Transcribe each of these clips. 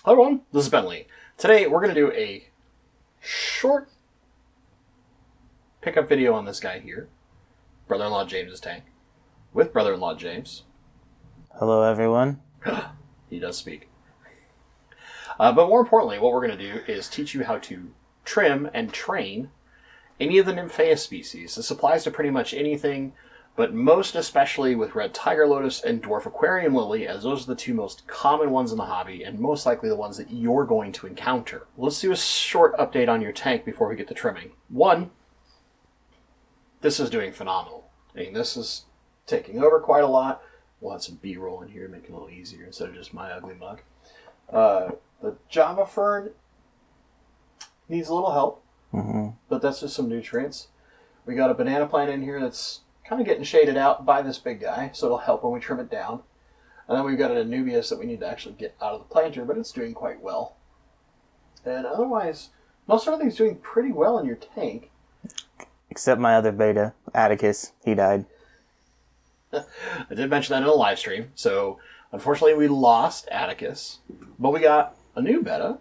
Hello everyone, this is Bentley. Today we're going to do a short pickup video on this guy here, brother-in-law James's tank, with brother-in-law James. Hello everyone. He does speak. But more importantly, what we're going to do is teach you how to trim and train any of the Nymphaea species. This applies to pretty much anything, but most especially with red tiger lotus and dwarf aquarium lily, as those are the two most common ones in the hobby and most likely the ones that you're going to encounter. Let's do a short update on your tank before we get to trimming. One, this is doing phenomenal. I mean, this is taking over quite a lot. We'll have some B-roll in here to make it a little easier instead of just my ugly mug. The Java fern needs a little help, but that's just some nutrients. We got a banana plant in here that's kind of getting shaded out by this big guy, so it'll help when we trim it down. And then we've got an Anubias that we need to actually get out of the planter, but it's doing quite well. And otherwise, most everything's doing pretty well in your tank. Except my other beta, Atticus. He died. I did mention that in a live stream, so unfortunately we lost Atticus, but we got a new beta.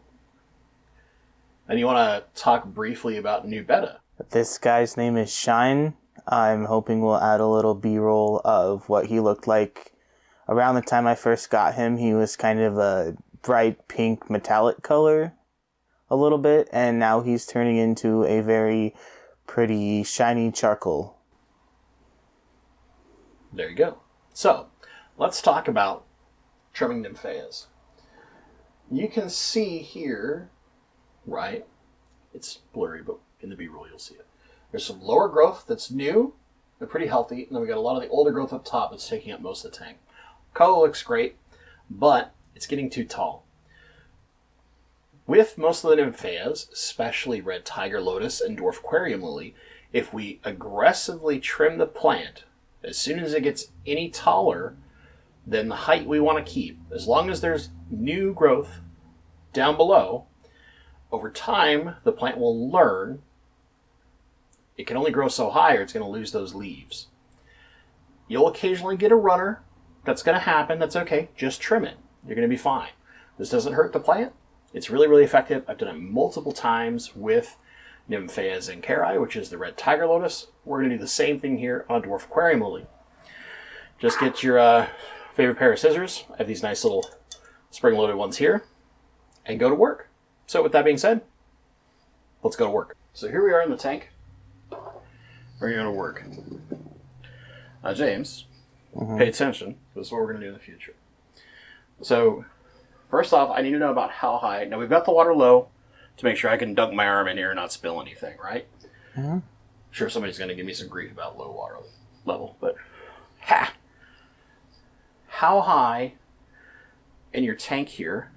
And you want to talk briefly about new beta? This guy's name is Shine. I'm hoping we'll add a little B-roll of what he looked like. Around the time I first got him, he was kind of a bright pink metallic color a little bit, and now he's turning into a very pretty shiny charcoal. There you go. So, let's talk about trimming Nymphaeas. You can see here, right? It's blurry, but in the B-roll you'll see it. There's some lower growth that's new, they're pretty healthy, and then we got a lot of the older growth up top that's taking up most of the tank. Color looks great, but it's getting too tall. With most of the Nymphaeas, especially red tiger lotus and dwarf aquarium lily, if we aggressively trim the plant, as soon as it gets any taller than the height we want to keep, as long as there's new growth down below, over time the plant will learn it can only grow so high or it's going to lose those leaves. You'll occasionally get a runner. That's going to happen. That's okay. Just trim it. You're going to be fine. This doesn't hurt the plant. It's really, really effective. I've done it multiple times with Nymphaea zincarii, which is the red tiger lotus. We're going to do the same thing here on dwarf aquarium lily. Just get your favorite pair of scissors. I have these nice little spring-loaded ones here. And go to work. So with that being said, let's go to work. So here we are in the tank. We're going to work. Now, James, pay attention. This is what we're going to do in the future. So, first off, I need to know about how high. Now, we've got the water low to make sure I can dunk my arm in here and not spill anything, right? I'm sure somebody's going to give me some grief about low water level, but how high in your tank here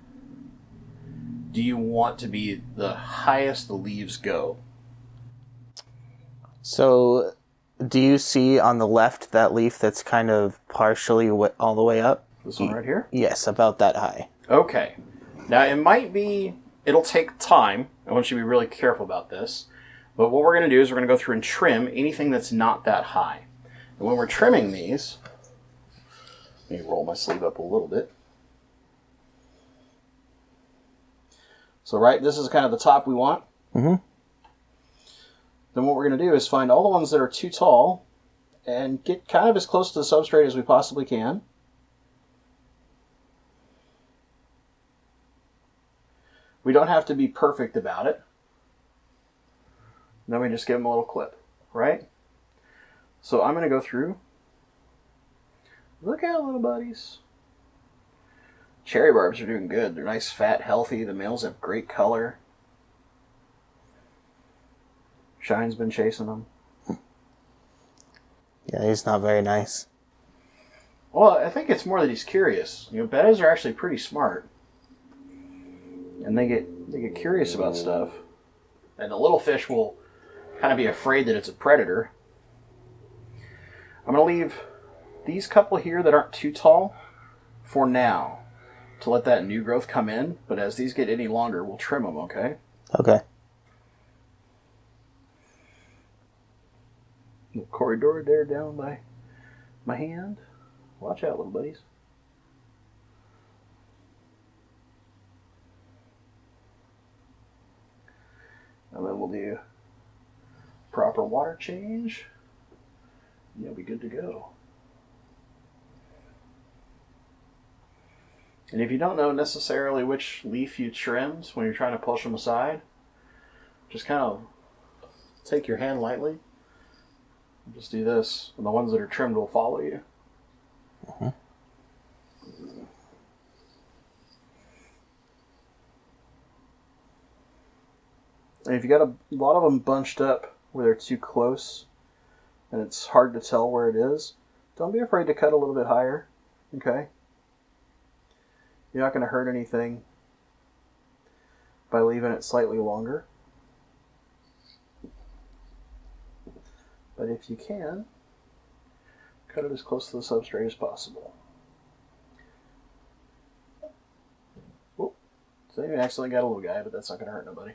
do you want to be the highest the leaves go? So, do you see on the left that leaf that's kind of partially all the way up? This one right here? Yes, about that high. Okay. Now, it'll take time. I want you to be really careful about this. But what we're going to do is we're going to go through and trim anything that's not that high. And when we're trimming these, let me roll my sleeve up a little bit. So, right, this is kind of the top we want. Then what we're going to do is find all the ones that are too tall and get kind of as close to the substrate as we possibly can. We don't have to be perfect about it. Then we just give them a little clip, right? So I'm going to go through. Look out, little buddies. Cherry barbs are doing good. They're nice, fat, healthy. The males have great color. Shine's been chasing them. Yeah, he's not very nice. Well, I think it's more that he's curious. You know, bettas are actually pretty smart. And they get curious about stuff. And the little fish will kind of be afraid that it's a predator. I'm going to leave these couple here that aren't too tall for now to let that new growth come in. But as these get any longer, we'll trim them, okay? Okay. Little corridor there down by my hand. Watch out, little buddies. we'll do proper water change. You'll be good to go. And if you don't know necessarily which leaf you trimmed when you're trying to push them aside, just kind of take your hand lightly. Just do this, and the ones that are trimmed will follow you. Uh-huh. And if you got a lot of them bunched up where they're too close and it's hard to tell where it is, don't be afraid to cut a little bit higher. Okay? You're not going to hurt anything by leaving it slightly longer. But if you can, cut it as close to the substrate as possible. Whoop. So you accidentally got a little guy, but that's not going to hurt nobody.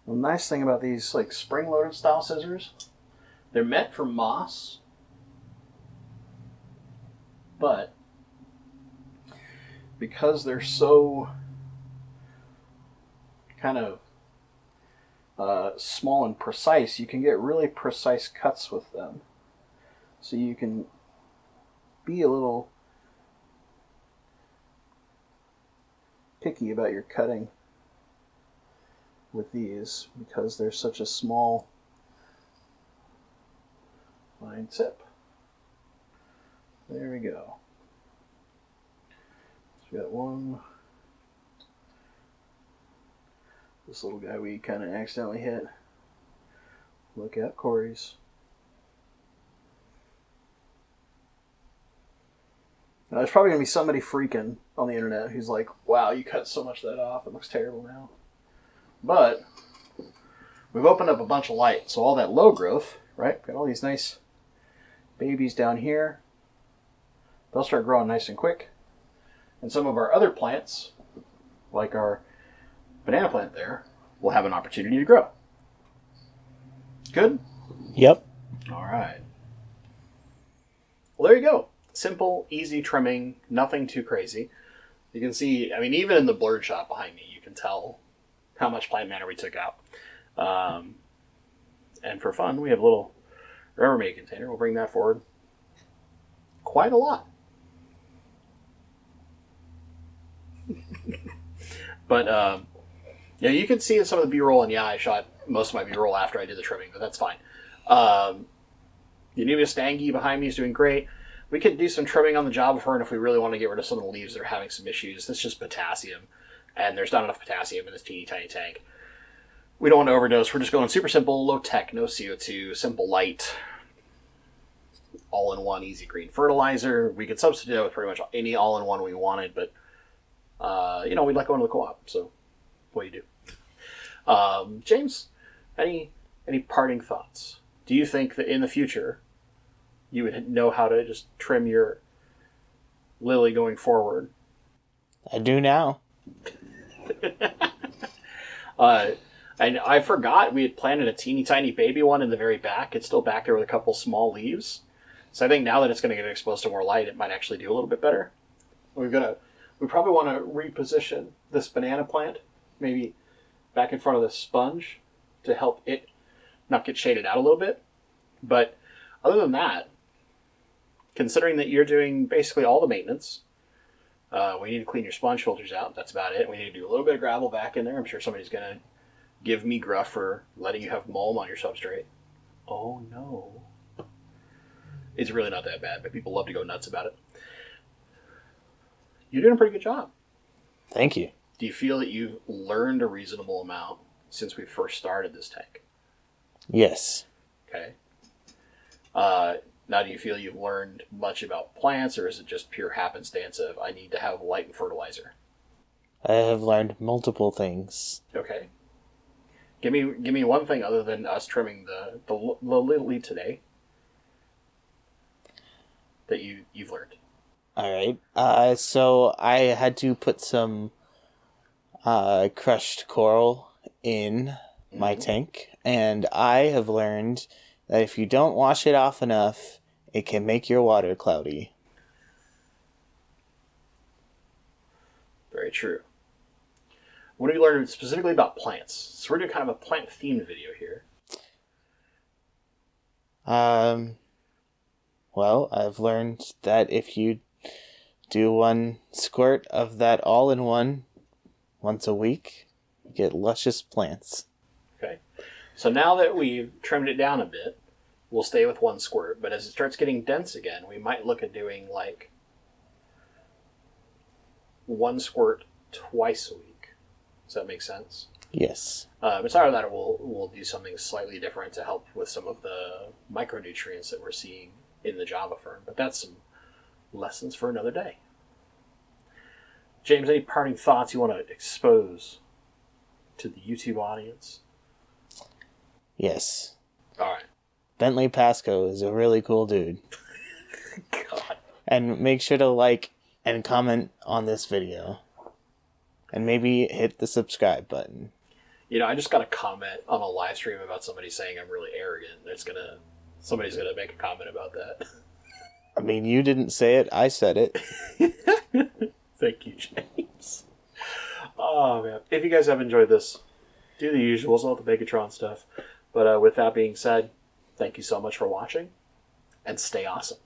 The nice thing about these like spring-loaded style scissors, they're meant for moss, but because they're so kind of small and precise, you can get really precise cuts with them. So you can be a little picky about your cutting with these because they're such a small fine tip. There we go. So we got one. This little guy we kind of accidentally hit. Look at Corey's. Now, there's probably going to be somebody freaking on the internet who's like, wow, you cut so much of that off. It looks terrible now. But we've opened up a bunch of light. So all that low growth, right? Got all these nice babies down here. They'll start growing nice and quick. And some of our other plants, like our banana plant there, will have an opportunity to grow. Good? Yep. All right. Well, there you go. Simple, easy trimming, nothing too crazy. You can see, I mean, even in the blurred shot behind me, you can tell how much plant matter we took out. And for fun, we have a little Rubbermaid container. We'll bring that forward. Quite a lot. But, yeah, you can see in some of the B-roll, and yeah, I shot most of my B-roll after I did the trimming, but that's fine. The Nubia Stangy behind me is doing great. We could do some trimming on the job of her, and if we really want to get rid of some of the leaves that are having some issues, that's just potassium. And there's not enough potassium in this teeny tiny tank. We don't want to overdose. We're just going super simple, low tech, no CO2, simple light, all-in-one easy green fertilizer. We could substitute that with pretty much any all-in-one we wanted, but we'd like going to the co-op, so what do you do? James, any parting thoughts? Do you think that in the future you would know how to just trim your lily going forward? I do now. And I forgot we had planted a teeny tiny baby one in the very back. It's still back there with a couple small leaves. So I think now that it's going to get exposed to more light, it might actually do a little bit better. We probably want to reposition this banana plant, maybe back in front of the sponge, to help it not get shaded out a little bit. But other than that, considering that you're doing basically all the maintenance, we need to clean your sponge filters out. That's about it. We need to do a little bit of gravel back in there. I'm sure somebody's going to give me gruff for letting you have mulm on your substrate. Oh, no. It's really not that bad, but people love to go nuts about it. You're doing a pretty good job. Thank you. Do you feel that you've learned a reasonable amount since we first started this tank? Yes. Okay. Now, do you feel you've learned much about plants, or is it just pure happenstance of I need to have light and fertilizer? I have learned multiple things. Okay. Give me one thing other than us trimming the little lead today that you've learned. All right. So I had to put some crushed coral in my tank, and I have learned that if you don't wash it off enough, it can make your water cloudy. Very true. What have you learned specifically about plants? So we're doing kind of a plant-themed video here. Well, I've learned that if you do one squirt of that all-in-one once a week, you get luscious plants. Okay. So now that we've trimmed it down a bit, we'll stay with one squirt. But as it starts getting dense again, we might look at doing like one squirt twice a week. Does that make sense? Yes. It's either that or we'll do something slightly different to help with some of the micronutrients that we're seeing in the Java fern. But that's some lessons for another day. James, any parting thoughts you want to expose to the YouTube audience? Yes. All right. Bentley Pasco is a really cool dude. God. And make sure to like and comment on this video. And maybe hit the subscribe button. You know, I just got a comment on a live stream about somebody saying I'm really arrogant. Somebody's gonna make a comment about that. I mean, you didn't say it, I said it. Thank you, James. Oh, man. If you guys have enjoyed this, do the usuals, all the Megatron stuff. But with that being said, thank you so much for watching, and stay awesome.